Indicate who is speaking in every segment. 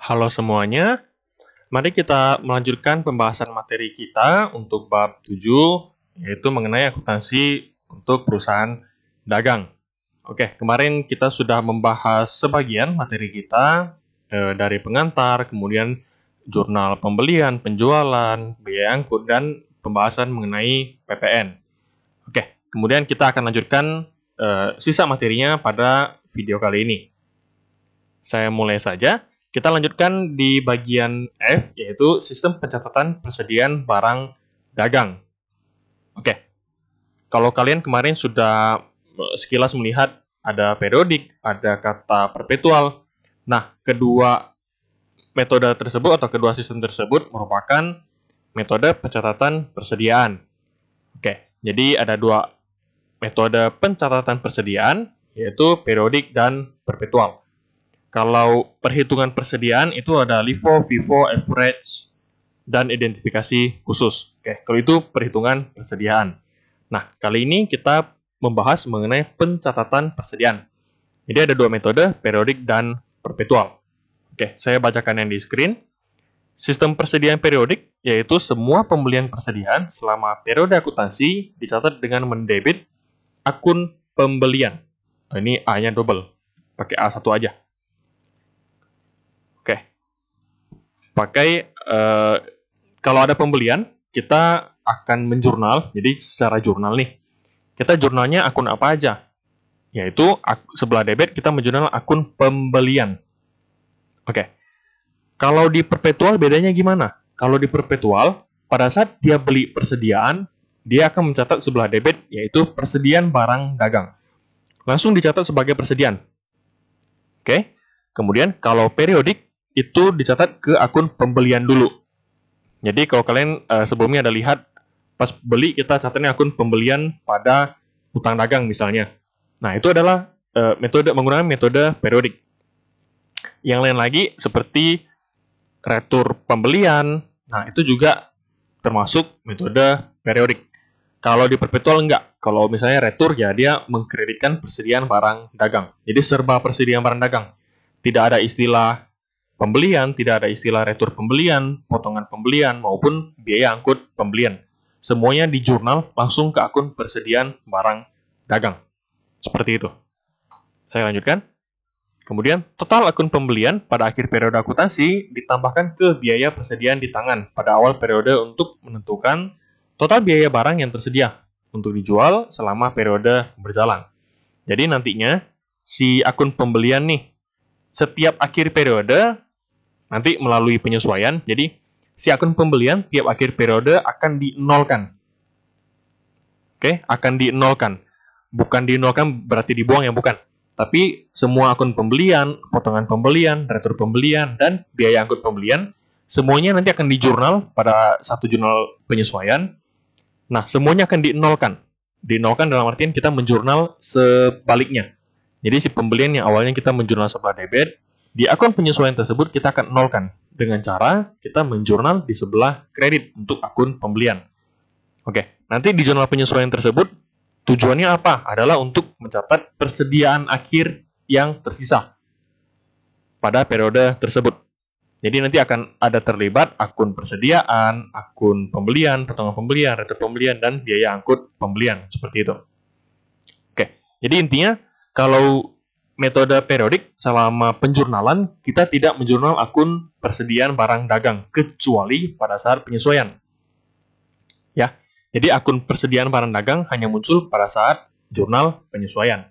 Speaker 1: Halo semuanya, mari kita melanjutkan pembahasan materi kita untuk bab 7, yaitu mengenai akuntansi untuk perusahaan dagang. Oke, kemarin kita sudah membahas sebagian materi kita, dari pengantar, kemudian jurnal pembelian, penjualan, biaya angkut, dan pembahasan mengenai PPN. Oke, kemudian kita akan lanjutkan sisa materinya pada video kali ini. Saya mulai saja. Kita lanjutkan di bagian F, yaitu sistem pencatatan persediaan barang dagang. Oke, kalau kalian kemarin sudah sekilas melihat ada periodik, ada kata perpetual. Nah, kedua metode tersebut atau kedua sistem tersebut merupakan metode pencatatan persediaan. Oke, jadi ada dua metode pencatatan persediaan, yaitu periodik dan perpetual. Kalau perhitungan persediaan itu ada LIFO, FIFO, average, dan identifikasi khusus. Oke, kalau itu perhitungan persediaan. Nah, kali ini kita membahas mengenai pencatatan persediaan. Jadi ada dua metode, periodik dan perpetual. Oke, saya bacakan yang di screen. Sistem persediaan periodik, yaitu semua pembelian persediaan selama periode akuntansi dicatat dengan mendebit akun pembelian. Nah, ini A-nya double, pakai A1 aja. Kalau ada pembelian, kita akan menjurnal. Jadi secara jurnal nih, kita jurnalnya akun apa aja? Yaitu sebelah debit kita menjurnal akun pembelian. Oke. Kalau di perpetual bedanya gimana? Kalau di perpetual, pada saat dia beli persediaan, dia akan mencatat sebelah debit, yaitu persediaan barang dagang. Langsung dicatat sebagai persediaan. Oke. Kemudian kalau periodik, itu dicatat ke akun pembelian dulu. Jadi kalau kalian sebelumnya ada lihat, pas beli kita catatnya akun pembelian pada utang dagang misalnya. Nah, itu adalah menggunakan metode periodik. Yang lain lagi seperti retur pembelian, nah itu juga termasuk metode periodik. Kalau di perpetual enggak. Kalau misalnya retur, ya dia mengkreditkan persediaan barang dagang. Jadi serba persediaan barang dagang. Tidak ada istilah pembelian, tidak ada istilah retur pembelian, potongan pembelian, maupun biaya angkut pembelian. Semuanya di jurnal langsung ke akun persediaan barang dagang. Seperti itu. Saya lanjutkan. Kemudian, total akun pembelian pada akhir periode akuntansi ditambahkan ke biaya persediaan di tangan pada awal periode untuk menentukan total biaya barang yang tersedia untuk dijual selama periode berjalan. Jadi nantinya, si akun pembelian nih, setiap akhir periode nanti melalui penyesuaian, jadi si akun pembelian tiap akhir periode akan dinolkan. Oke, akan dinolkan. Bukan dinolkan berarti dibuang ya, bukan. Tapi semua akun pembelian, potongan pembelian, retur pembelian, dan biaya angkut pembelian, semuanya nanti akan dijurnal pada satu jurnal penyesuaian. Nah, semuanya akan dinolkan. Dinolkan dalam artian kita menjurnal sebaliknya. Jadi si pembelian yang awalnya kita menjurnal sebelah debit, di akun penyesuaian tersebut kita akan nolkan dengan cara kita menjurnal di sebelah kredit untuk akun pembelian. Oke, nanti di jurnal penyesuaian tersebut tujuannya apa? Adalah untuk mencatat persediaan akhir yang tersisa pada periode tersebut. Jadi nanti akan ada terlibat akun persediaan, akun pembelian, potongan pembelian, retur pembelian, dan biaya angkut pembelian. Seperti itu. Oke, jadi intinya kalau metode periodik selama penjurnalan, kita tidak menjurnal akun persediaan barang dagang, kecuali pada saat penyesuaian. Ya, jadi akun persediaan barang dagang hanya muncul pada saat jurnal penyesuaian.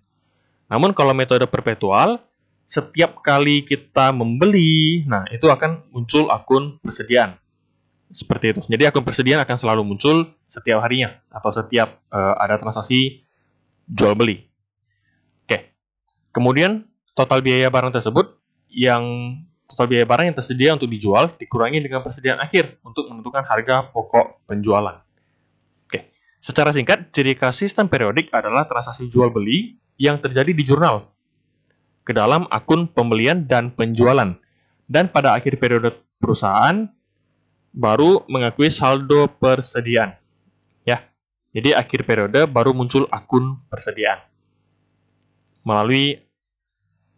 Speaker 1: Namun kalau metode perpetual, setiap kali kita membeli, nah itu akan muncul akun persediaan. Seperti itu. Jadi akun persediaan akan selalu muncul setiap harinya, atau setiap ada transaksi jual beli. Kemudian total biaya barang tersebut total biaya barang yang tersedia untuk dijual dikurangi dengan persediaan akhir untuk menentukan harga pokok penjualan. Oke, secara singkat, ciri khas sistem periodik adalah transaksi jual beli yang terjadi di jurnal ke dalam akun pembelian dan penjualan, dan pada akhir periode perusahaan baru mengakui saldo persediaan. Ya, jadi akhir periode baru muncul akun persediaan melalui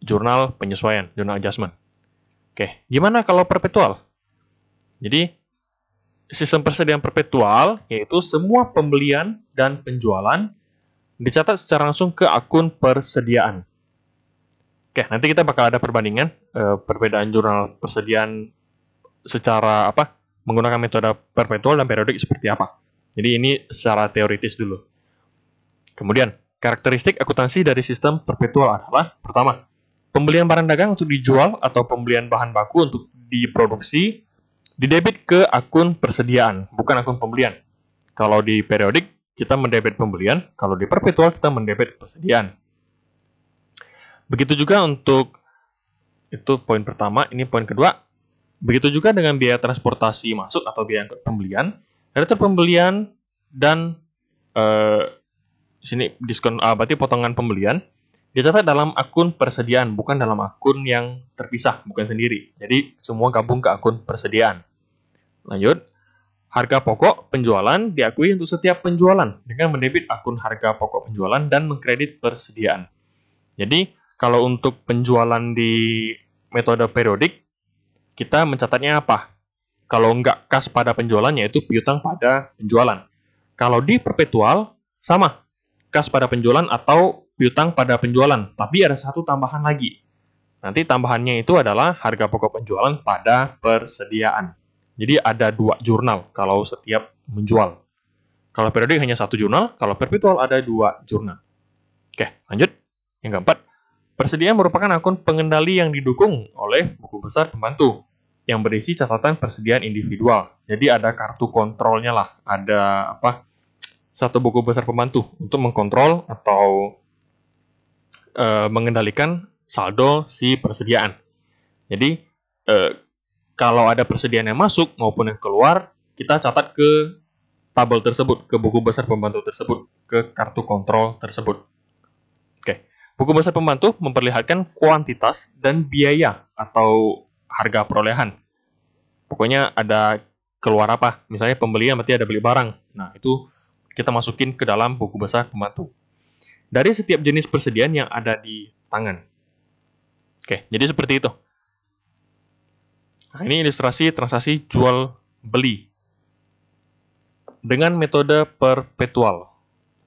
Speaker 1: jurnal penyesuaian, jurnal adjustment. Oke, gimana kalau perpetual? Jadi, sistem persediaan perpetual yaitu semua pembelian dan penjualan dicatat secara langsung ke akun persediaan. Oke, nanti kita bakal ada perbandingan perbedaan jurnal persediaan secara menggunakan metode perpetual dan periodik seperti apa. Jadi ini secara teoritis dulu. Kemudian, karakteristik akuntansi dari sistem perpetual adalah pertama, pembelian barang dagang untuk dijual atau pembelian bahan baku untuk diproduksi didebit ke akun persediaan, bukan akun pembelian. Kalau di periodik, kita mendebit pembelian. Kalau di perpetual, kita mendebit persediaan. Begitu juga untuk, itu poin pertama, ini poin kedua. Begitu juga dengan biaya transportasi masuk atau biaya angkut pembelian. Data pembelian dan sini diskon, berarti potongan pembelian, dicatat dalam akun persediaan, bukan dalam akun yang terpisah, bukan sendiri. Jadi, semua gabung ke akun persediaan. Lanjut, harga pokok penjualan diakui untuk setiap penjualan dengan mendebit akun harga pokok penjualan dan mengkredit persediaan. Jadi, kalau untuk penjualan di metode periodik, kita mencatatnya apa? Kalau nggak kas pada penjualan, yaitu piutang pada penjualan. Kalau di perpetual, sama. Kas pada penjualan atau piutang pada penjualan. Tapi ada satu tambahan lagi. Nanti tambahannya itu adalah harga pokok penjualan pada persediaan. Jadi ada 2 jurnal kalau setiap menjual. Kalau periodik hanya 1 jurnal, kalau perpetual ada 2 jurnal. Oke, lanjut. Yang keempat, persediaan merupakan akun pengendali yang didukung oleh buku besar pembantu yang berisi catatan persediaan individual. Jadi ada kartu kontrolnya lah, ada satu buku besar pembantu untuk mengkontrol atau mengendalikan saldo si persediaan. Jadi kalau ada persediaan yang masuk maupun yang keluar, kita catat ke tabel tersebut, ke buku besar pembantu tersebut, ke kartu kontrol tersebut. Oke, buku besar pembantu memperlihatkan kuantitas dan biaya atau harga perolehan. Pokoknya ada keluar apa, misalnya pembelian berarti ada beli barang. Nah, itu kita masukin ke dalam buku besar pembantu. Dari setiap jenis persediaan yang ada di tangan. Oke, jadi seperti itu. Nah, ini ilustrasi transaksi jual beli dengan metode perpetual.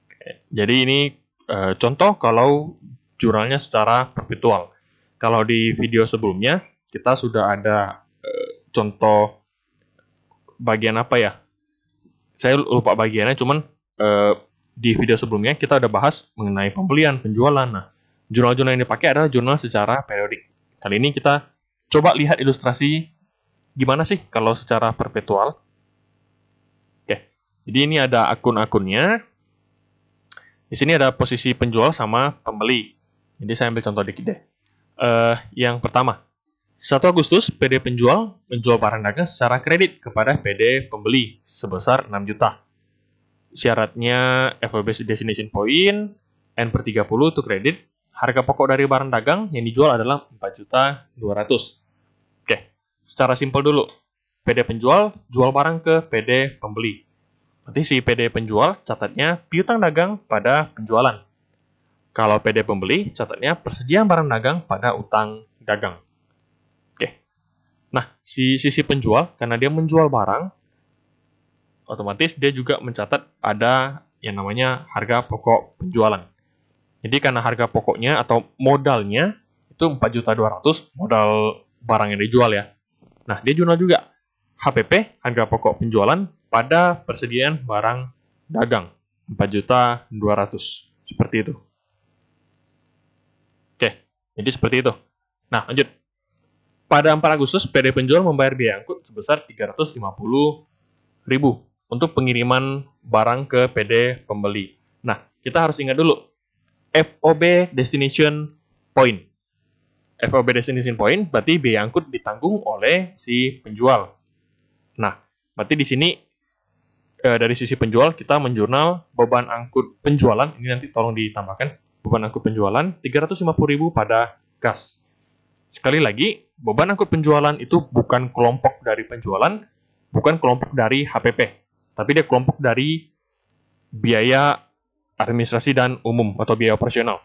Speaker 1: Oke, jadi ini contoh kalau jurnalnya secara perpetual. Kalau di video sebelumnya kita sudah ada contoh bagian apa ya? Saya lupa bagiannya, cuman di video sebelumnya kita udah bahas mengenai pembelian, penjualan. Nah, jurnal-jurnal yang dipakai adalah jurnal secara periodik. Kali ini kita coba lihat ilustrasi gimana sih kalau secara perpetual. Oke, jadi ini ada akun-akunnya. Di sini ada posisi penjual sama pembeli. Jadi saya ambil contoh dikit deh. Yang pertama, 1 Agustus PD penjual menjual barang dagang secara kredit kepada PD pembeli sebesar 6 juta. Syaratnya FOB destination point, N/30 itu kredit. Harga pokok dari barang dagang yang dijual adalah 4.200.000. Oke, secara simpel dulu. PD penjual jual barang ke PD pembeli. Berarti si PD penjual catatnya piutang dagang pada penjualan. Kalau PD pembeli catatnya persediaan barang dagang pada utang dagang. Oke. Nah, si sisi penjual karena dia menjual barang, otomatis dia juga mencatat ada yang namanya harga pokok penjualan. Jadi karena harga pokoknya atau modalnya itu 4.200.000, modal barang yang dijual ya. Nah, dia jurnal juga HPP, harga pokok penjualan pada persediaan barang dagang 4.200.000. Seperti itu. Oke, jadi seperti itu. Nah, lanjut. Pada 4 Agustus, PD penjual membayar biaya angkut sebesar 350.000 untuk pengiriman barang ke PD pembeli. Nah, kita harus ingat dulu, FOB destination point. FOB destination point berarti biaya angkut ditanggung oleh si penjual. Nah, berarti di sini dari sisi penjual kita menjurnal beban angkut penjualan, ini nanti tolong ditambahkan, beban angkut penjualan 350.000 pada kas. Sekali lagi, beban angkut penjualan itu bukan kelompok dari penjualan, bukan kelompok dari HPP, tapi dia kelompok dari biaya administrasi dan umum atau biaya operasional.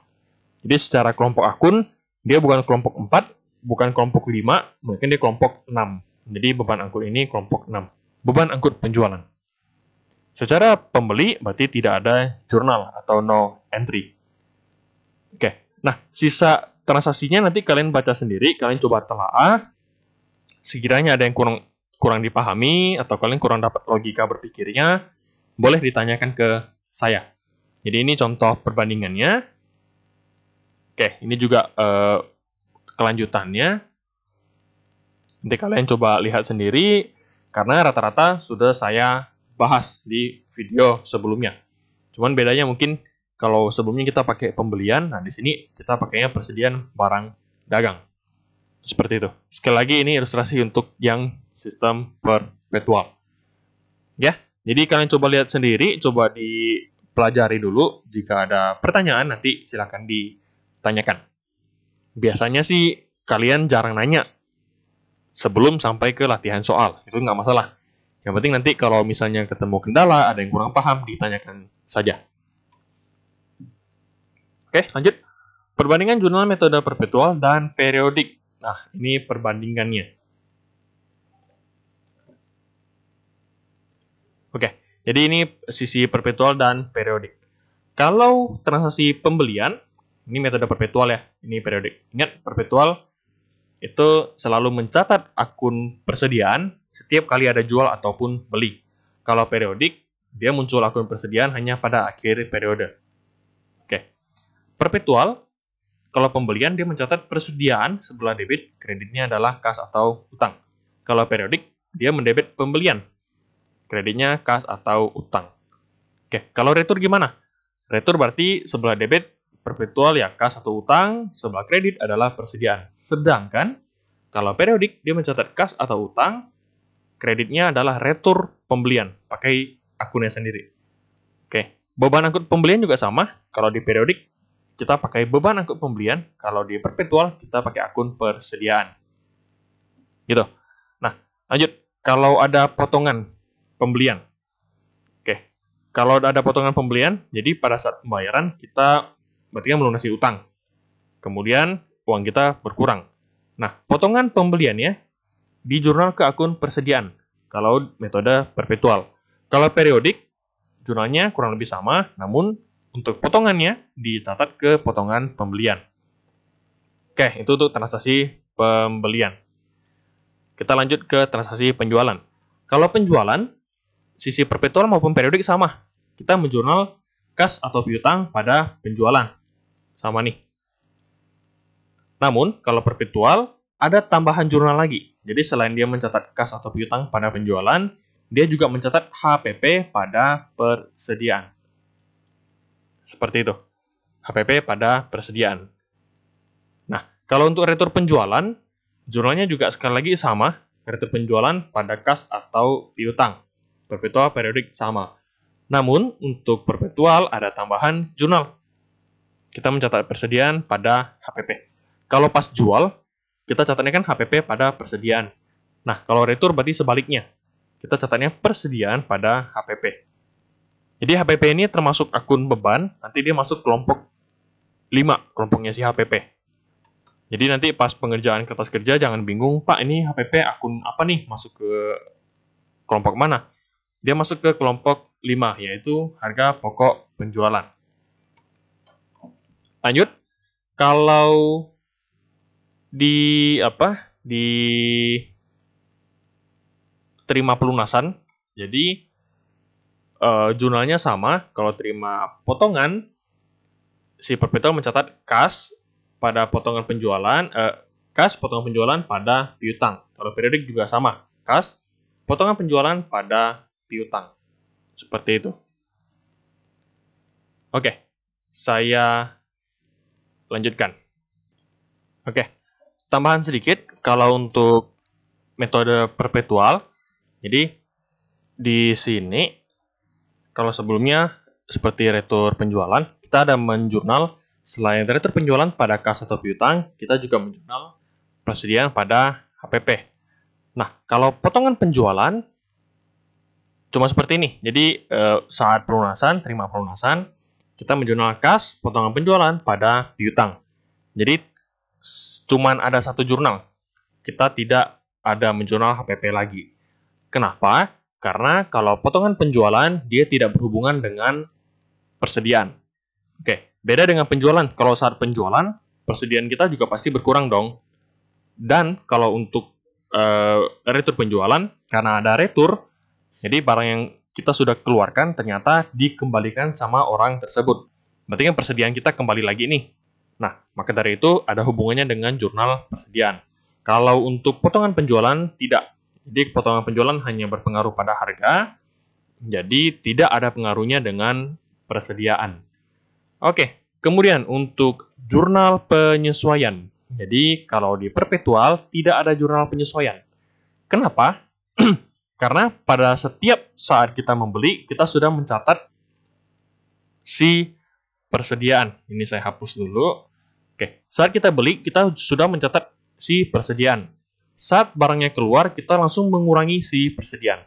Speaker 1: Jadi secara kelompok akun, dia bukan kelompok 4, bukan kelompok 5, mungkin dia kelompok 6. Jadi beban angkut ini kelompok 6. Beban angkut penjualan. Secara pembeli berarti tidak ada jurnal atau no entry. Oke, nah sisa transaksinya nanti kalian baca sendiri, kalian coba telaah. Sekiranya ada yang kurang dipahami atau kalian kurang dapat logika berpikirnya, boleh ditanyakan ke saya. Jadi ini contoh perbandingannya. Oke, ini juga kelanjutannya. Nanti kalian coba lihat sendiri, karena rata-rata sudah saya bahas di video sebelumnya. Cuman bedanya mungkin kalau sebelumnya kita pakai pembelian, nah di sini kita pakainya persediaan barang dagang. Seperti itu. Sekali lagi ini ilustrasi untuk yang sistem perpetual. Ya, jadi kalian coba lihat sendiri, coba dipelajari dulu. Jika ada pertanyaan nanti silakan ditanyakan. Biasanya sih kalian jarang nanya sebelum sampai ke latihan soal. Itu nggak masalah. Yang penting nanti kalau misalnya ketemu kendala, ada yang kurang paham, ditanyakan saja. Oke, lanjut. Perbandingan jurnal metode perpetual dan periodik. Nah, ini perbandingannya. Oke, jadi ini sisi perpetual dan periodik. Kalau transaksi pembelian, ini metode perpetual ya, ini periodik. Ingat, perpetual itu selalu mencatat akun persediaan setiap kali ada jual ataupun beli. Kalau periodik, dia muncul akun persediaan hanya pada akhir periode. Oke. Perpetual, kalau pembelian dia mencatat persediaan sebelah debit, kreditnya adalah kas atau utang. Kalau periodik, dia mendebit pembelian, kreditnya kas atau utang. Oke, kalau retur gimana? Retur berarti sebelah debit perpetual ya kas atau utang, sebelah kredit adalah persediaan. Sedangkan kalau periodik dia mencatat kas atau utang, kreditnya adalah retur pembelian, pakai akunnya sendiri. Oke, beban angkut pembelian juga sama. Kalau di periodik kita pakai beban angkut pembelian, kalau di perpetual kita pakai akun persediaan. Gitu. Nah, lanjut. Kalau ada potongan pembelian. Oke. Kalau ada potongan pembelian, jadi pada saat pembayaran kita berarti kan melunasi utang. Kemudian uang kita berkurang. Nah, potongan pembeliannya di jurnal ke akun persediaan. Kalau metode perpetual. Kalau periodik, jurnalnya kurang lebih sama, namun untuk potongannya dicatat ke potongan pembelian. Oke, itu untuk transaksi pembelian. Kita lanjut ke transaksi penjualan. Kalau penjualan, sisi perpetual maupun periodik sama. Kita menjurnal kas atau piutang pada penjualan. Sama nih. Namun, kalau perpetual, ada tambahan jurnal lagi. Jadi, selain dia mencatat kas atau piutang pada penjualan, dia juga mencatat HPP pada persediaan. Seperti itu. HPP pada persediaan. Nah, kalau untuk retur penjualan, jurnalnya juga sekali lagi sama. Retur penjualan pada kas atau piutang. Perpetual, periodik sama. Namun, untuk perpetual ada tambahan jurnal. Kita mencatat persediaan pada HPP. Kalau pas jual, kita catatnya kan HPP pada persediaan. Nah, kalau retur berarti sebaliknya. Kita catatnya persediaan pada HPP. Jadi HPP ini termasuk akun beban, nanti dia masuk kelompok 5, kelompoknya si HPP. Jadi nanti pas pengerjaan kertas kerja jangan bingung, Pak ini HPP akun apa nih, masuk ke kelompok mana? Dia masuk ke kelompok 5, yaitu harga pokok penjualan. Lanjut, kalau di terima pelunasan, jadi jurnalnya sama. Kalau terima potongan, si perpetual mencatat kas pada potongan penjualan, kas potongan penjualan pada piutang. Kalau periodik juga sama, kas potongan penjualan pada piutang. Seperti itu. Oke, saya lanjutkan. Oke, tambahan sedikit kalau untuk metode perpetual. Jadi di sini kalau sebelumnya seperti retur penjualan, kita ada menjurnal selain retur penjualan pada kas atau piutang, kita juga menjurnal persediaan pada HPP. Nah, kalau potongan penjualan cuma seperti ini. Jadi saat pelunasan, terima pelunasan, kita menjurnal kas potongan penjualan pada piutang. Jadi cuman ada satu jurnal. Kita tidak ada menjurnal HPP lagi. Kenapa? Karena kalau potongan penjualan, dia tidak berhubungan dengan persediaan. Oke, beda dengan penjualan. Kalau saat penjualan, persediaan kita juga pasti berkurang dong. Dan kalau untuk retur penjualan, karena ada retur, jadi barang yang kita sudah keluarkan ternyata dikembalikan sama orang tersebut. Berarti kan persediaan kita kembali lagi nih. Nah, maka dari itu ada hubungannya dengan jurnal persediaan. Kalau untuk potongan penjualan, tidak. Jadi potongan penjualan hanya berpengaruh pada harga, jadi tidak ada pengaruhnya dengan persediaan. Oke, kemudian untuk jurnal penyesuaian. Jadi kalau di perpetual tidak ada jurnal penyesuaian. Kenapa? Karena pada setiap saat kita membeli, kita sudah mencatat si persediaan. Ini saya hapus dulu. Oke, saat kita beli, kita sudah mencatat si persediaan. Saat barangnya keluar, kita langsung mengurangi si persediaan.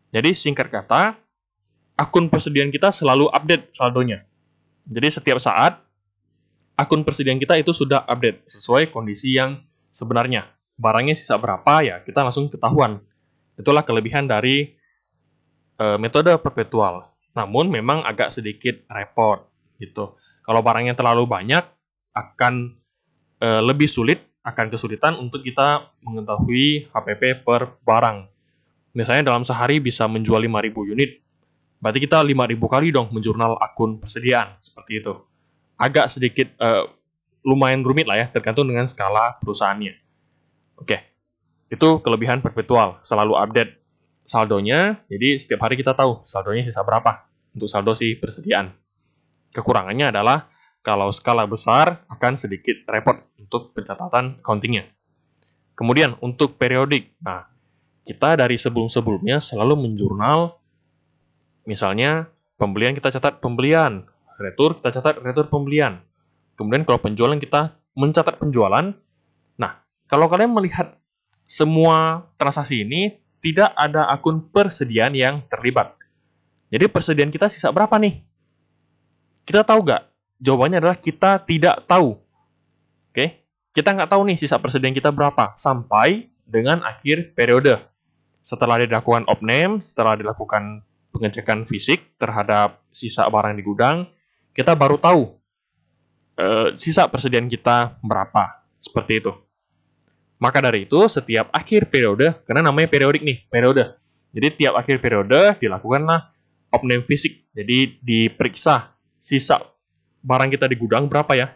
Speaker 1: Jadi singkat kata, akun persediaan kita selalu update saldonya. Jadi setiap saat, akun persediaan kita itu sudah update sesuai kondisi yang sebenarnya. Barangnya sisa berapa ya, kita langsung ketahuan. Itulah kelebihan dari metode perpetual. Namun memang agak sedikit repot gitu. Kalau barangnya terlalu banyak, akan lebih sulit, akan kesulitan untuk kita mengetahui HPP per barang. Misalnya dalam sehari bisa menjual 5.000 unit, berarti kita 5.000 kali dong menjurnal akun persediaan, seperti itu. Agak sedikit, lumayan rumit lah ya, tergantung dengan skala perusahaannya. Oke, itu kelebihan perpetual, selalu update saldonya, jadi setiap hari kita tahu saldonya sisa berapa untuk saldo si persediaan. Kekurangannya adalah kalau skala besar akan sedikit repot untuk pencatatan accounting-nya. Kemudian untuk periodik, nah kita dari sebelum-sebelumnya selalu menjurnal, misalnya pembelian kita catat pembelian, retur kita catat retur pembelian. Kemudian kalau penjualan kita mencatat penjualan. Nah, kalau kalian melihat semua transaksi ini tidak ada akun persediaan yang terlibat. Jadi persediaan kita sisa berapa nih? Kita tahu nggak? Jawabannya adalah kita tidak tahu. Oke? Kita nggak tahu nih sisa persediaan kita berapa sampai dengan akhir periode. Setelah dilakukan opname, setelah dilakukan pengecekan fisik terhadap sisa barang di gudang, kita baru tahu sisa persediaan kita berapa. Seperti itu. Maka dari itu, setiap akhir periode, karena namanya periodik nih, periode. Jadi tiap akhir periode dilakukanlah opname fisik. Jadi diperiksa sisa barang kita di gudang berapa ya.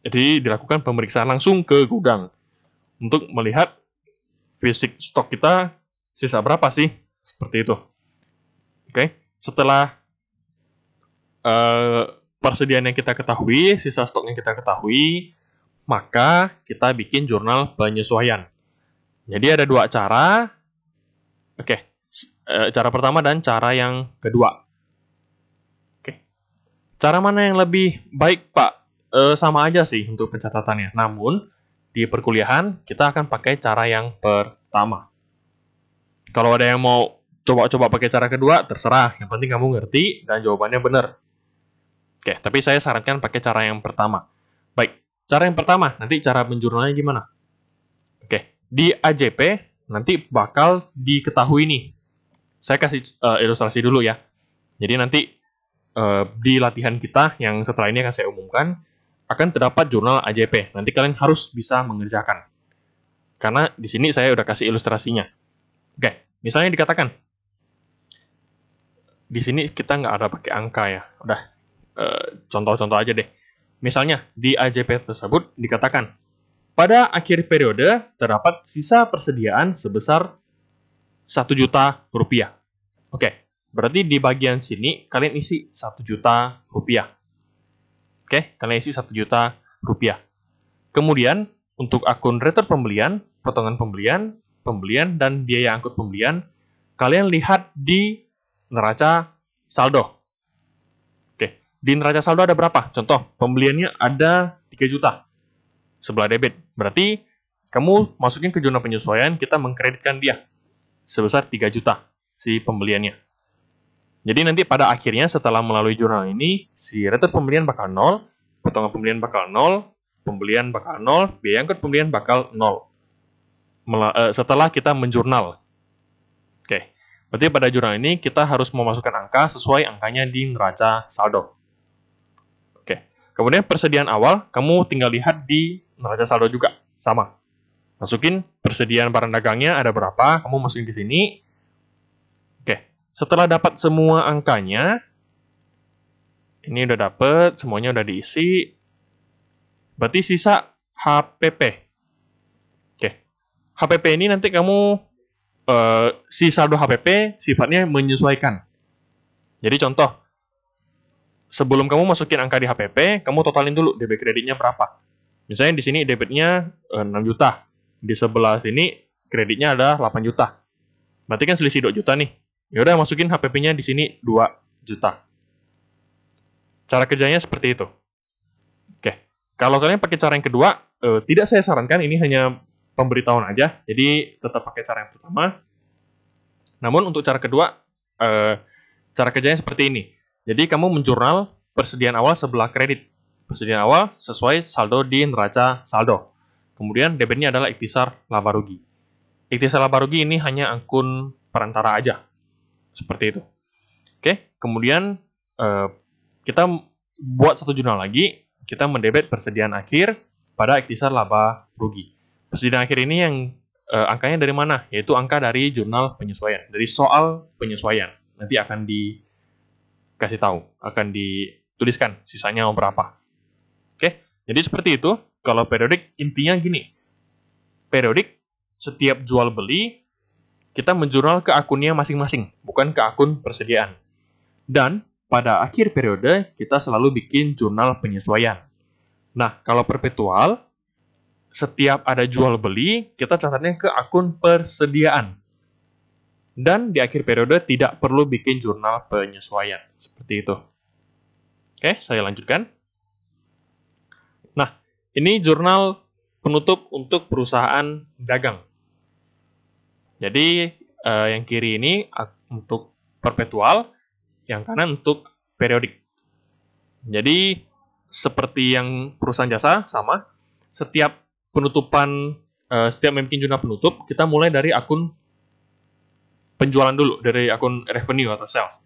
Speaker 1: Jadi dilakukan pemeriksaan langsung ke gudang untuk melihat fisik stok kita sisa berapa sih. Seperti itu. Oke, setelah persediaan yang kita ketahui, sisa stok yang kita ketahui, maka kita bikin jurnal penyesuaian. Jadi ada dua cara. Oke, cara pertama dan cara yang kedua. Oke, cara mana yang lebih baik, Pak? Sama aja sih untuk pencatatannya. Namun, di perkuliahan kita akan pakai cara yang pertama. Kalau ada yang mau coba-coba pakai cara kedua, terserah. Yang penting kamu ngerti dan jawabannya benar. Oke, tapi saya sarankan pakai cara yang pertama. Baik, cara yang pertama, nanti cara menjurnalnya gimana? Oke, di AJP nanti bakal diketahui nih. Saya kasih ilustrasi dulu ya. Jadi nanti di latihan kita yang setelah ini akan saya umumkan, akan terdapat jurnal AJP. Nanti kalian harus bisa mengerjakan. Karena di sini saya udah kasih ilustrasinya. Oke, misalnya dikatakan, di sini kita nggak ada pakai angka ya. Udah, contoh-contoh aja deh. Misalnya, di AJP tersebut dikatakan, pada akhir periode terdapat sisa persediaan sebesar 1 juta rupiah. Oke, berarti di bagian sini kalian isi 1 juta rupiah. Oke, kalian isi 1 juta rupiah. Kemudian, untuk akun retur pembelian, potongan pembelian, dan biaya angkut pembelian, kalian lihat di neraca saldo. Oke, di neraca saldo ada berapa? Contoh, pembeliannya ada 3 juta. Sebelah debit. Berarti, kamu masukin ke jurnal penyesuaian, kita mengkreditkan dia sebesar 3 juta si pembeliannya. Jadi nanti pada akhirnya setelah melalui jurnal ini, si retur pembelian bakal 0, potongan pembelian bakal 0, pembelian bakal 0, biaya angkut pembelian bakal 0. Setelah kita menjurnal. Oke, berarti pada jurnal ini kita harus memasukkan angka sesuai angkanya di neraca saldo. Oke, kemudian persediaan awal, kamu tinggal lihat di neraca saldo juga, sama. Masukin persediaan barang dagangnya ada berapa, kamu masukin ke sini. Oke, setelah dapat semua angkanya, ini udah dapat, semuanya udah diisi. Berarti sisa HPP. Oke, HPP ini nanti kamu si saldo HPP sifatnya menyesuaikan. Jadi contoh, sebelum kamu masukin angka di HPP, kamu totalin dulu debit kreditnya berapa. Misalnya di sini debitnya 6 juta. Di sebelah sini kreditnya ada 8 juta. Berarti kan selisih 2 juta nih. Ya udah masukin HPP-nya di sini 2 juta. Cara kerjanya seperti itu. Oke. Kalau kalian pakai cara yang kedua, tidak saya sarankan, ini hanya pemberitahuan aja. Jadi tetap pakai cara yang pertama. Namun untuk cara kedua, cara kerjanya seperti ini. Jadi kamu menjurnal persediaan awal sebelah kredit. Persediaan awal sesuai saldo di neraca saldo. Kemudian debitnya adalah ikhtisar laba rugi. Ikhtisar laba rugi ini hanya akun perantara aja. Seperti itu. Oke, kemudian kita buat satu jurnal lagi. Kita mendebit persediaan akhir pada ikhtisar laba rugi. Persediaan akhir ini yang angkanya dari mana? Yaitu angka dari jurnal penyesuaian. Dari soal penyesuaian. Nanti akan dikasih tahu. Akan dituliskan sisanya berapa. Oke, jadi seperti itu. Kalau periodik, intinya gini. Periodik, setiap jual beli, kita menjurnal ke akunnya masing-masing. Bukan ke akun persediaan. Dan pada akhir periode, kita selalu bikin jurnal penyesuaian. Nah, kalau perpetual, setiap ada jual beli, kita catatnya ke akun persediaan. Dan di akhir periode tidak perlu bikin jurnal penyesuaian. Seperti itu. Oke, saya lanjutkan. Nah, ini jurnal penutup untuk perusahaan dagang. Jadi, yang kiri ini untuk perpetual, yang kanan untuk periodik. Jadi, seperti yang perusahaan jasa, sama. Setiap penutupan, setiap membuat jurnal penutup, kita mulai dari akun penjualan dulu, dari akun revenue atau sales.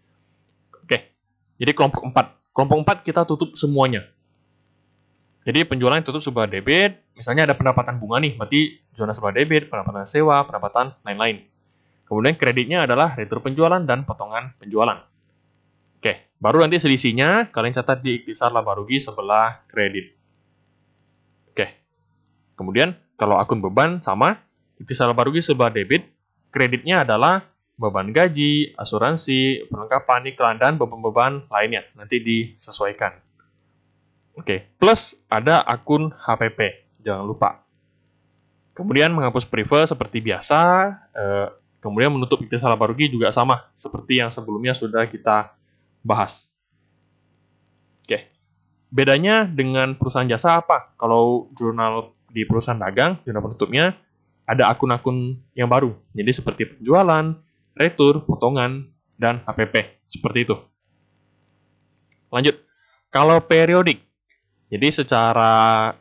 Speaker 1: Oke, jadi kelompok 4. Kelompok 4 kita tutup semuanya. Jadi penjualan tutup sebuah debit, misalnya ada pendapatan bunga nih, berarti zona sebuah debit, pendapatan sewa, pendapatan lain-lain. Kemudian kreditnya adalah retur penjualan dan potongan penjualan. Oke, baru nanti selisihnya kalian catat di ikhtisar laba rugi sebelah kredit. Oke, kemudian kalau akun beban sama, ikhtisar laba rugi sebelah debit, kreditnya adalah beban gaji, asuransi, perlengkapan, iklan, dan beban-beban lainnya. Nanti disesuaikan. Oke, plus ada akun HPP, jangan lupa. Kemudian menghapus prive seperti biasa, kemudian menutup ikhtisar laba rugi juga sama, seperti yang sebelumnya sudah kita bahas. Oke, bedanya dengan perusahaan jasa apa? Kalau jurnal di perusahaan dagang, jurnal penutupnya, ada akun-akun yang baru. Jadi seperti penjualan, retur, potongan, dan HPP. Seperti itu. Lanjut, kalau periodik, jadi secara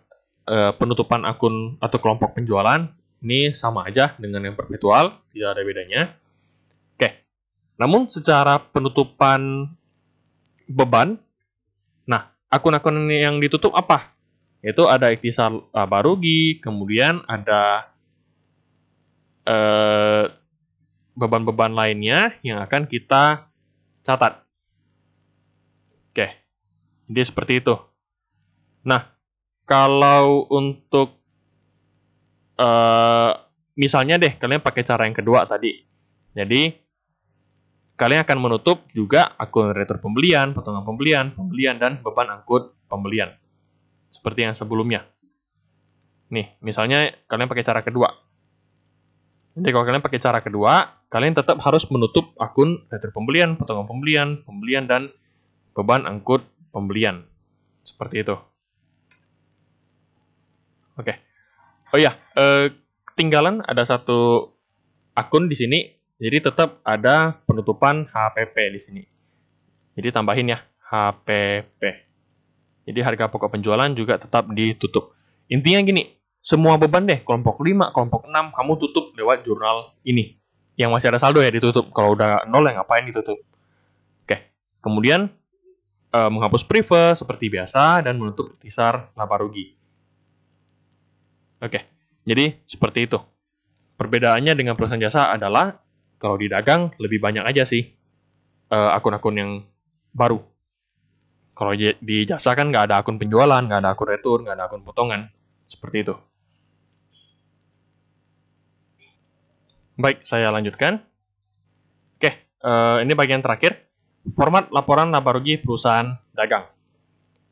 Speaker 1: penutupan akun atau kelompok penjualan, ini sama aja dengan yang perpetual, tidak ada bedanya. Oke, namun secara penutupan beban, nah akun-akun yang ditutup apa? Yaitu ada ikhtisar laba rugi, kemudian ada beban-beban lainnya yang akan kita catat. Oke, jadi seperti itu. Nah, kalau untuk misalnya deh, kalian pakai cara yang kedua tadi. Jadi, kalian akan menutup juga akun retur pembelian, potongan pembelian, dan beban angkut pembelian. Seperti yang sebelumnya. Nih, misalnya kalian pakai cara kedua. Jadi, kalau kalian pakai cara kedua, kalian tetap harus menutup akun retur pembelian, potongan pembelian, dan beban angkut pembelian. Seperti itu. Oke. Oh iya, ketinggalan ada satu akun di sini. Jadi tetap ada penutupan HPP di sini. Jadi tambahin ya, HPP. Jadi harga pokok penjualan juga tetap ditutup. Intinya gini, semua beban deh, kelompok 5, kelompok 6, kamu tutup lewat jurnal ini. Yang masih ada saldo ya ditutup. Kalau udah nol ya ngapain ditutup. Oke, kemudian menghapus prive seperti biasa dan menutup ikhtisar laba rugi. Oke, jadi seperti itu. Perbedaannya dengan perusahaan jasa adalah kalau di dagang lebih banyak aja sih akun-akun yang baru. Kalau di jasa kan nggak ada akun penjualan, nggak ada akun retur, nggak ada akun potongan. Seperti itu. Baik, saya lanjutkan. Oke, ini bagian terakhir. Format laporan laba rugi perusahaan dagang.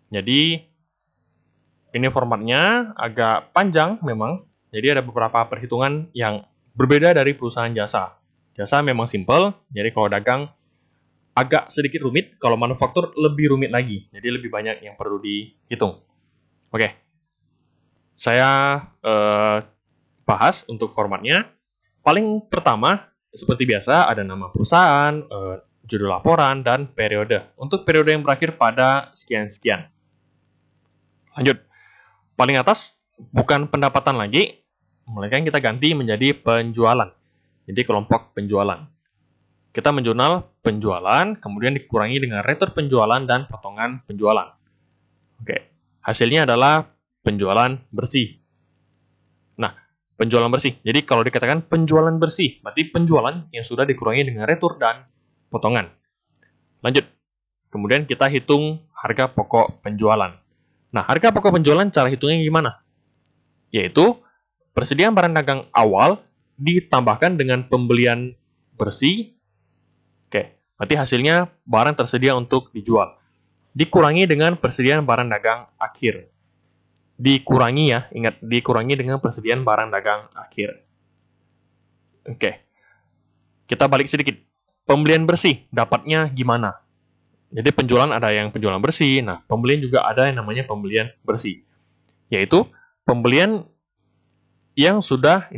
Speaker 1: Jadi, ini formatnya agak panjang memang. Jadi ada beberapa perhitungan yang berbeda dari perusahaan jasa. Jasa memang simple, jadi kalau dagang agak sedikit rumit, kalau manufaktur lebih rumit lagi. Jadi lebih banyak yang perlu dihitung. Oke, saya bahas untuk formatnya. Paling pertama, seperti biasa, ada nama perusahaan, judul laporan, dan periode. Untuk periode yang berakhir pada sekian-sekian. Lanjut. Paling atas, bukan pendapatan lagi, melainkan kita ganti menjadi penjualan. Jadi kelompok penjualan. Kita menjurnal penjualan, kemudian dikurangi dengan retur penjualan dan potongan penjualan. Oke, hasilnya adalah penjualan bersih. Nah, penjualan bersih. Jadi kalau dikatakan penjualan bersih, berarti penjualan yang sudah dikurangi dengan retur dan potongan. Lanjut. Kemudian kita hitung harga pokok penjualan. Nah, harga pokok penjualan cara hitungnya gimana? Yaitu persediaan barang dagang awal ditambahkan dengan pembelian bersih. Oke, berarti hasilnya barang tersedia untuk dijual. Dikurangi dengan persediaan barang dagang akhir. Dikurangi ya, ingat, dikurangi dengan persediaan barang dagang akhir. Oke, kita balik sedikit. Pembelian bersih, dapatnya gimana? Jadi penjualan ada yang penjualan bersih, nah pembelian juga ada yang namanya pembelian bersih. Yaitu pembelian yang sudah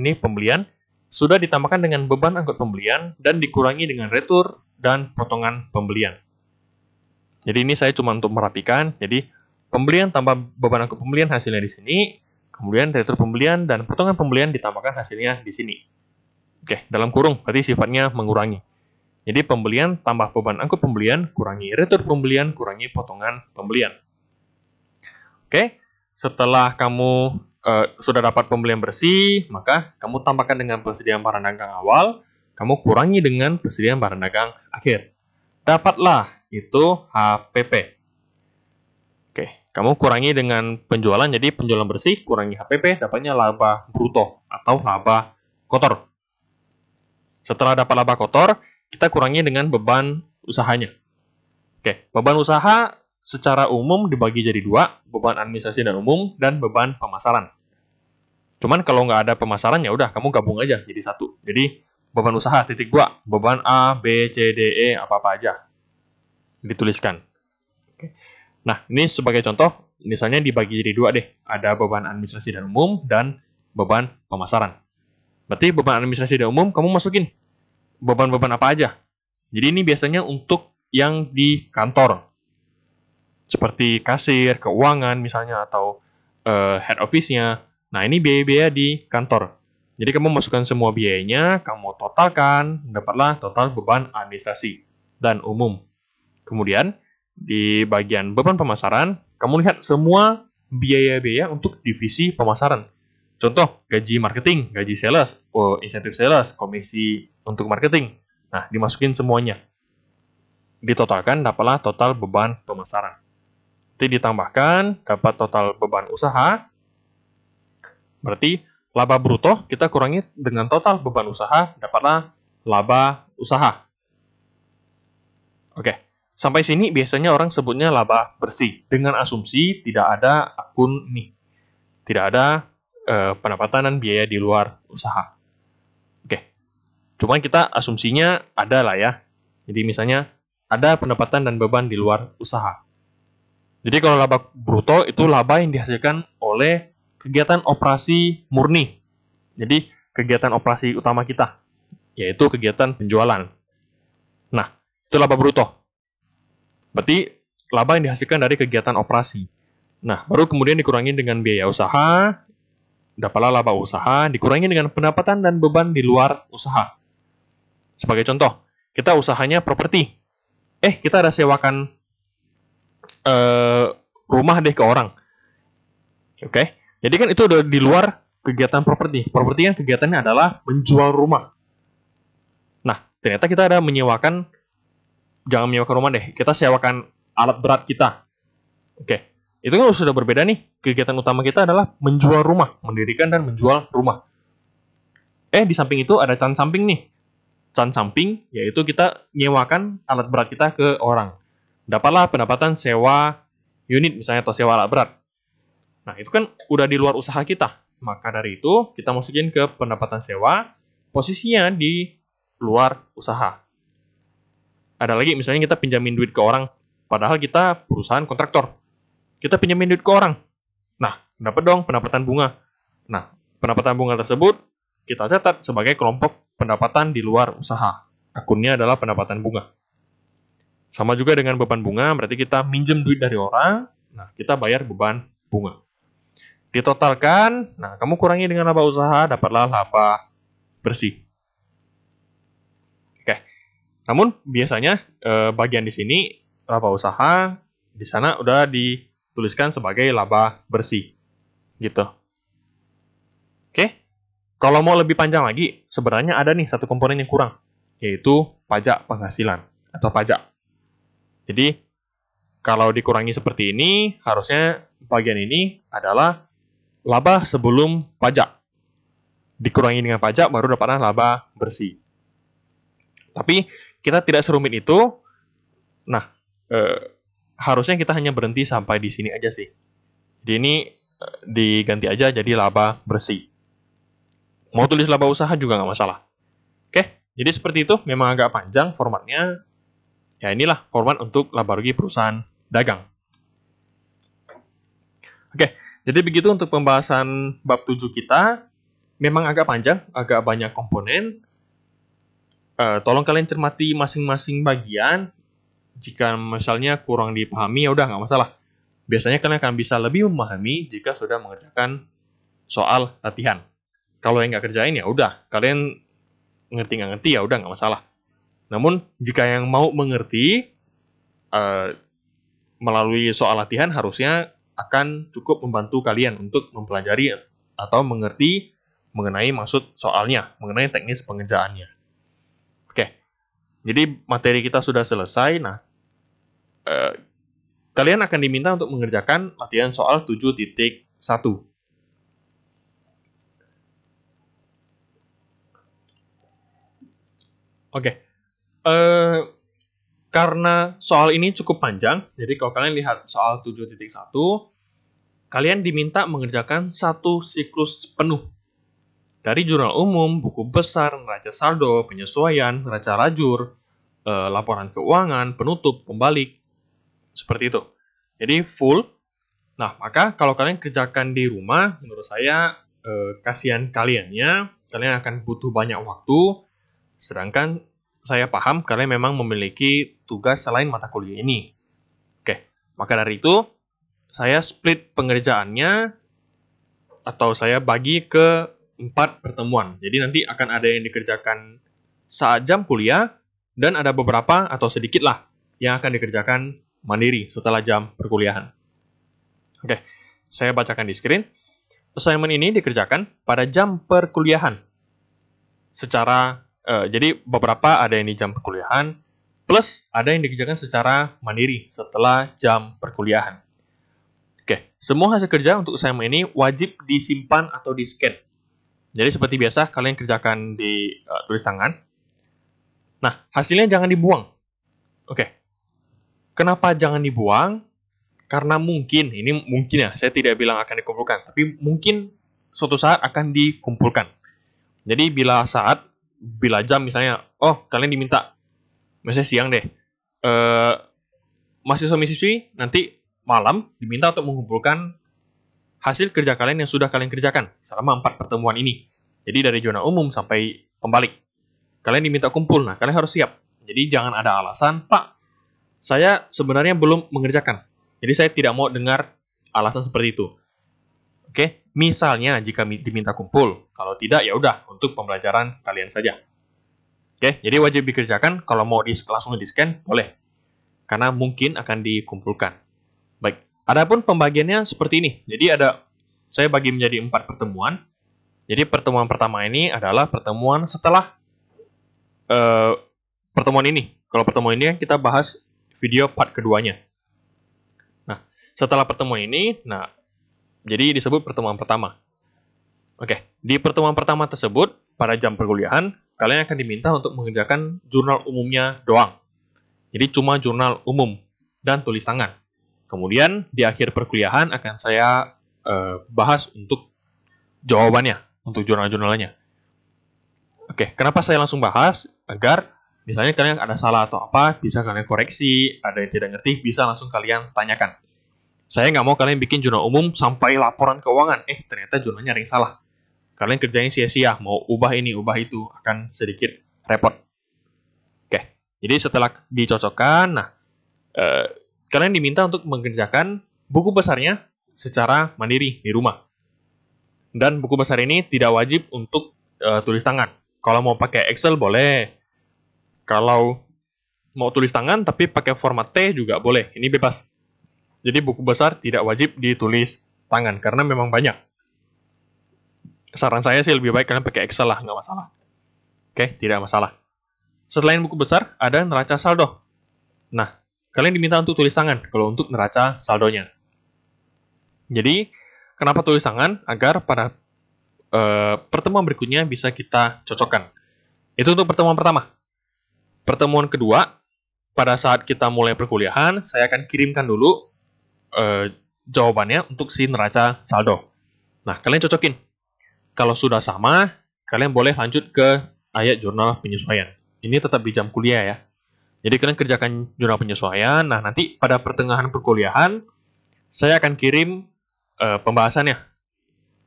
Speaker 1: ditambahkan dengan beban angkut pembelian dan dikurangi dengan retur dan potongan pembelian. Jadi ini saya cuma untuk merapikan, jadi pembelian tambah beban angkut pembelian hasilnya di sini, kemudian retur pembelian dan potongan pembelian ditambahkan hasilnya di sini. Oke, dalam kurung, berarti sifatnya mengurangi. Jadi pembelian tambah beban angkut pembelian, kurangi retur pembelian, kurangi potongan pembelian. Oke, setelah kamu sudah dapat pembelian bersih, maka kamu tambahkan dengan persediaan barang dagang awal, kamu kurangi dengan persediaan barang dagang akhir. Dapatlah itu HPP. Oke, kamu kurangi dengan penjualan, jadi penjualan bersih, kurangi HPP, dapatnya laba bruto atau laba kotor. Setelah dapat laba kotor, kita kurangi dengan beban usahanya. Oke, beban usaha secara umum dibagi jadi dua, beban administrasi dan umum, dan beban pemasaran. Cuman kalau nggak ada pemasaran, ya udah kamu gabung aja jadi satu. Jadi, beban usaha, titik 2, beban A, B, C, D, E, apa-apa aja. Dituliskan. Oke. Nah, ini sebagai contoh, misalnya dibagi jadi dua deh. Ada beban administrasi dan umum, dan beban pemasaran. Berarti beban administrasi dan umum, kamu masukin beban-beban apa aja. Jadi ini biasanya untuk yang di kantor. Seperti kasir, keuangan misalnya, atau head office-nya. Nah, ini biaya-biaya di kantor. Jadi kamu masukkan semua biayanya, kamu totalkan, dapatlah total beban administrasi dan umum. Kemudian, di bagian beban pemasaran, kamu lihat semua biaya-biaya untuk divisi pemasaran. Contoh, gaji marketing, gaji sales, insentif sales, komisi untuk marketing. Nah, dimasukin semuanya. Ditotalkan, dapatlah total beban pemasaran. Nanti ditambahkan, dapat total beban usaha. Berarti, laba bruto kita kurangi dengan total beban usaha, dapatlah laba usaha. Oke, sampai sini biasanya orang sebutnya laba bersih. Dengan asumsi tidak ada akun nih. Tidak ada pendapatan dan biaya di luar usaha. Oke, cuman kita asumsinya ada lah ya. Jadi misalnya ada pendapatan dan beban di luar usaha. Jadi kalau laba bruto itu laba yang dihasilkan oleh kegiatan operasi murni. Jadi kegiatan operasi utama kita, yaitu kegiatan penjualan. Nah, itu laba bruto. Berarti laba yang dihasilkan dari kegiatan operasi. Nah, baru kemudian dikurangi dengan biaya usaha, dapatlah laba usaha, dikurangi dengan pendapatan dan beban di luar usaha. Sebagai contoh, kita usahanya properti. Kita ada sewakan rumah deh ke orang. Oke, jadi kan itu udah di luar kegiatan properti. Properti kan kegiatannya adalah menjual rumah. Nah, ternyata kita ada menyewakan, jangan menyewakan rumah deh, kita sewakan alat berat kita. Oke, itu kan sudah berbeda nih. Kegiatan utama kita adalah menjual rumah, mendirikan dan menjual rumah. Di samping itu ada can samping nih. Can samping, yaitu kita nyewakan alat berat kita ke orang. Dapatlah pendapatan sewa unit misalnya atau sewa alat berat. Nah, itu kan udah di luar usaha kita. Maka dari itu, kita masukin ke pendapatan sewa, posisinya di luar usaha. Ada lagi, misalnya kita pinjamin duit ke orang, padahal kita perusahaan kontraktor. Kita pinjamin duit ke orang. Nah, dapat dong pendapatan bunga. Nah, pendapatan bunga tersebut kita catat sebagai kelompok pendapatan di luar usaha. Akunnya adalah pendapatan bunga. Sama juga dengan beban bunga, berarti kita minjem duit dari orang, nah kita bayar beban bunga. Ditotalkan, nah kamu kurangi dengan laba usaha, dapatlah laba bersih. Oke. Namun biasanya bagian di sini laba usaha di sana udah dituliskan sebagai laba bersih. Gitu. Oke. Kalau mau lebih panjang lagi, sebenarnya ada nih satu komponen yang kurang, yaitu pajak penghasilan atau pajak. Jadi kalau dikurangi seperti ini, harusnya bagian ini adalah laba sebelum pajak. Dikurangi dengan pajak, baru dapatlah laba bersih. Tapi kita tidak serumit itu. Nah, harusnya kita hanya berhenti sampai di sini aja sih. Jadi ini diganti aja jadi laba bersih. Mau tulis laba usaha juga nggak masalah. Oke, jadi seperti itu. Memang agak panjang formatnya. Ya inilah format untuk laba rugi perusahaan dagang. Oke, jadi begitu untuk pembahasan bab 7 kita. Memang agak panjang, agak banyak komponen. Tolong kalian cermati masing-masing bagian. Jika misalnya kurang dipahami, ya udah nggak masalah. Biasanya kalian akan bisa lebih memahami jika sudah mengerjakan soal latihan. Kalau yang nggak kerjain ya udah, kalian ngerti nggak ngerti ya udah nggak masalah. Namun jika yang mau mengerti melalui soal latihan, harusnya akan cukup membantu kalian untuk mempelajari atau mengerti mengenai maksud soalnya, mengenai teknis pengerjaannya. Oke, jadi materi kita sudah selesai. Nah, kalian akan diminta untuk mengerjakan latihan soal 7.1. Oke, karena soal ini cukup panjang, jadi kalau kalian lihat soal 7.1, kalian diminta mengerjakan satu siklus penuh. Dari jurnal umum, buku besar, neraca saldo, penyesuaian, neraca lajur, laporan keuangan, penutup, pembalik, seperti itu. Jadi full. Nah, maka kalau kalian kerjakan di rumah, menurut saya kasihan kalian akan butuh banyak waktu, sedangkan saya paham kalian memang memiliki tugas selain mata kuliah ini. Oke, maka dari itu, saya split pengerjaannya, atau saya bagi ke 4 pertemuan. Jadi nanti akan ada yang dikerjakan saat jam kuliah, dan ada beberapa atau sedikit lah yang akan dikerjakan mandiri setelah jam perkuliahan. Oke, saya bacakan di screen. Assignment ini dikerjakan pada jam perkuliahan. Jadi beberapa ada yang di jam perkuliahan, plus ada yang dikerjakan secara mandiri setelah jam perkuliahan. Oke, semua hasil kerja untuk assignment ini wajib disimpan atau di-scan. Jadi seperti biasa, kalian kerjakan di tulis tangan. Nah, hasilnya jangan dibuang. Oke. Kenapa jangan dibuang? Karena mungkin ya, saya tidak bilang akan dikumpulkan, tapi mungkin suatu saat akan dikumpulkan. Jadi bila jam misalnya, kalian diminta, misalnya siang deh, mahasiswa-mahasiswi nanti malam diminta untuk mengumpulkan hasil kerja kalian yang sudah kalian kerjakan selama 4 pertemuan ini. Jadi dari zona umum sampai pembalik. Kalian diminta kumpul, nah kalian harus siap. Jadi jangan ada alasan, Pak, saya sebenarnya belum mengerjakan. Jadi saya tidak mau dengar alasan seperti itu. Oke, misalnya jika diminta kumpul, kalau tidak ya udah untuk pembelajaran kalian saja. Oke, jadi wajib dikerjakan. Kalau mau langsung di-scan boleh, karena mungkin akan dikumpulkan. Baik, adapun pembagiannya seperti ini. Jadi saya bagi menjadi 4 pertemuan. Jadi pertemuan pertama ini adalah pertemuan setelah pertemuan ini. Kalau pertemuan ini kita bahas video part keduanya. Nah, setelah pertemuan ini, jadi disebut pertemuan pertama. Oke, di pertemuan pertama tersebut, pada jam perkuliahan, kalian akan diminta untuk mengerjakan jurnal umumnya doang. Jadi cuma jurnal umum dan tulis tangan. Kemudian di akhir perkuliahan akan saya bahas untuk jawabannya, untuk jurnal-jurnalnya. Oke, kenapa saya langsung bahas? Agar misalnya kalian ada salah atau apa, bisa kalian koreksi, ada yang tidak ngerti, bisa langsung kalian tanyakan. Saya nggak mau kalian bikin jurnal umum sampai laporan keuangan. Ternyata jurnalnya ada yang salah. Kalian kerjanya sia-sia, mau ubah ini, ubah itu, akan sedikit repot. Oke, jadi setelah dicocokkan, kalian diminta untuk mengerjakan buku besarnya secara mandiri di rumah. Dan buku besar ini tidak wajib untuk tulis tangan. Kalau mau pakai Excel boleh. Kalau mau tulis tangan tapi pakai format T juga boleh. Ini bebas. Jadi buku besar tidak wajib ditulis tangan karena memang banyak. Saran saya sih lebih baik kalian pakai Excel lah, nggak masalah. Oke, tidak masalah. Selain buku besar, ada neraca saldo. Nah, kalian diminta untuk tulis tangan kalau untuk neraca saldonya. Jadi, kenapa tulis tangan? Agar pada pertemuan berikutnya bisa kita cocokkan. Itu untuk pertemuan pertama. Pertemuan kedua, pada saat kita mulai perkuliahan, saya akan kirimkan dulu jawabannya untuk si neraca saldo. Nah, kalian cocokin. Kalau sudah sama, kalian boleh lanjut ke ayat jurnal penyesuaian. Ini tetap di jam kuliah ya. Jadi kalian kerjakan jurnal penyesuaian. Nah, nanti pada pertengahan perkuliahan, saya akan kirim pembahasannya.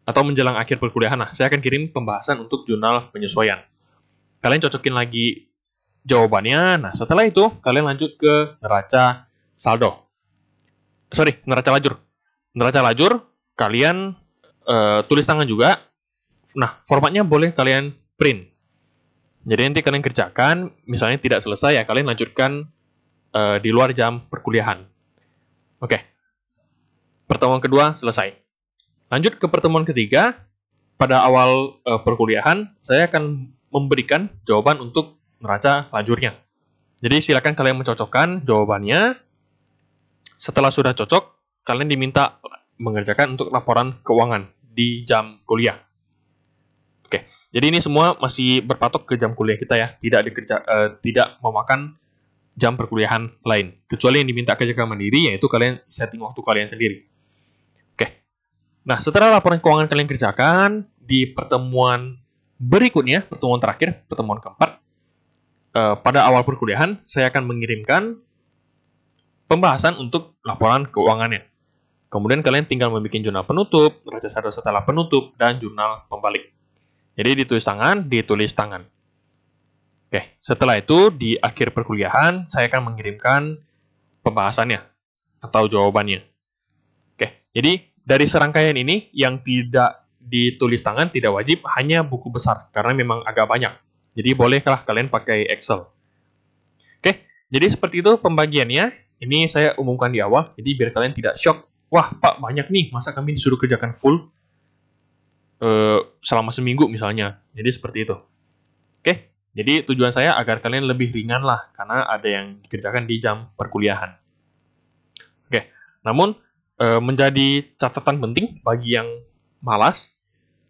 Speaker 1: Atau menjelang akhir perkuliahan, saya akan kirim pembahasan untuk jurnal penyesuaian. Kalian cocokin lagi jawabannya. Nah, setelah itu, kalian lanjut ke neraca saldo. Neraca lajur. Neraca lajur, kalian tulis tangan juga. Nah, formatnya boleh kalian print. Jadi nanti kalian kerjakan, misalnya tidak selesai ya, kalian lanjutkan di luar jam perkuliahan. Oke. Pertemuan kedua selesai. Lanjut ke pertemuan ketiga, pada awal perkuliahan, saya akan memberikan jawaban untuk neraca lajurnya. Jadi silakan kalian mencocokkan jawabannya. Setelah sudah cocok, kalian diminta mengerjakan untuk laporan keuangan di jam kuliah. Oke, jadi ini semua masih berpatok ke jam kuliah kita ya, tidak memakan jam perkuliahan lain. Kecuali yang diminta kerjakan mandiri, yaitu kalian setting waktu kalian sendiri. Nah, setelah laporan keuangan kalian kerjakan, di pertemuan berikutnya, pertemuan terakhir, pertemuan keempat, pada awal perkuliahan, saya akan mengirimkan pembahasan untuk laporan keuangannya. Kemudian kalian tinggal membuat jurnal penutup, neraca saldo setelah penutup, dan jurnal pembalik. Jadi ditulis tangan. Oke, setelah itu, di akhir perkuliahan, saya akan mengirimkan pembahasannya, atau jawabannya. Oke, jadi dari serangkaian ini, yang tidak ditulis tangan tidak wajib, hanya buku besar, karena memang agak banyak. Jadi bolehlah kalian pakai Excel. Oke, jadi seperti itu pembagiannya. Ini saya umumkan di awal, jadi biar kalian tidak shock. Wah, Pak, banyak nih, masa kami disuruh kerjakan full selama seminggu misalnya. Jadi seperti itu. Oke, jadi tujuan saya agar kalian lebih ringan lah, karena ada yang dikerjakan di jam perkuliahan. Oke, namun menjadi catatan penting bagi yang malas.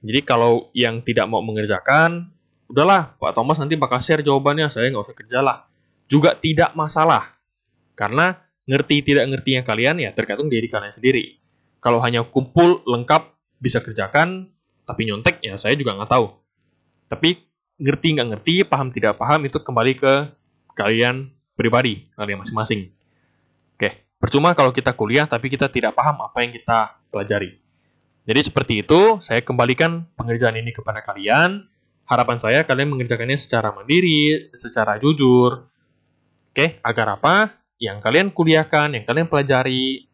Speaker 1: Jadi kalau yang tidak mau mengerjakan, udahlah Pak Thomas nanti bakal share jawabannya, saya nggak usah kerjalah. Juga tidak masalah. Karena ngerti tidak ngertinya kalian ya tergantung diri kalian sendiri. Kalau hanya kumpul lengkap bisa kerjakan, tapi nyontek ya saya juga nggak tahu. Tapi ngerti nggak ngerti, paham tidak paham itu kembali ke kalian pribadi, kalian masing-masing. Oke. Percuma kalau kita kuliah tapi kita tidak paham apa yang kita pelajari. Jadi seperti itu, saya kembalikan pengerjaan ini kepada kalian. Harapan saya kalian mengerjakannya secara mandiri, secara jujur. Oke, agar apa? Yang kalian kuliahkan, yang kalian pelajari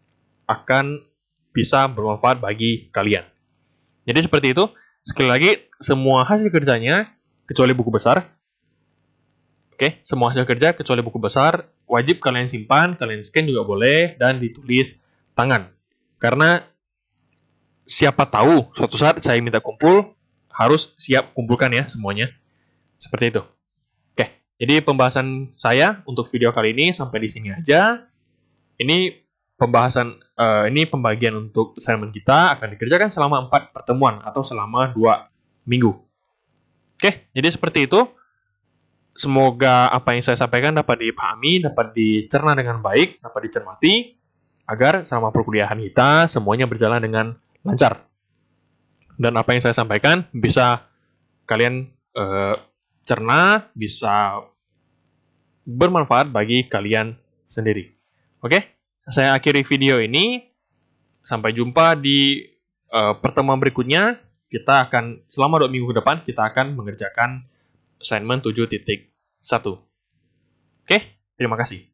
Speaker 1: akan bisa bermanfaat bagi kalian. Jadi seperti itu. Sekali lagi, semua hasil kerjanya, kecuali buku besar, oke, semua hasil kerja kecuali buku besar, wajib kalian simpan, kalian scan juga boleh, dan ditulis tangan. Karena siapa tahu suatu saat saya minta kumpul, harus siap kumpulkan ya semuanya. Seperti itu. Oke, jadi pembahasan saya untuk video kali ini sampai di sini aja. Ini pembagian untuk assignment kita akan dikerjakan selama 4 pertemuan atau selama 2 minggu. Oke, jadi seperti itu. Semoga apa yang saya sampaikan dapat dipahami, dapat dicerna dengan baik, dapat dicermati, agar selama perkuliahan kita semuanya berjalan dengan lancar. Dan apa yang saya sampaikan bisa kalian cerna, bisa bermanfaat bagi kalian sendiri. Oke, saya akhiri video ini. Sampai jumpa di pertemuan berikutnya. Kita akan, selama 2 minggu ke depan, kita akan mengerjakan assignment 7.1. Oke, terima kasih.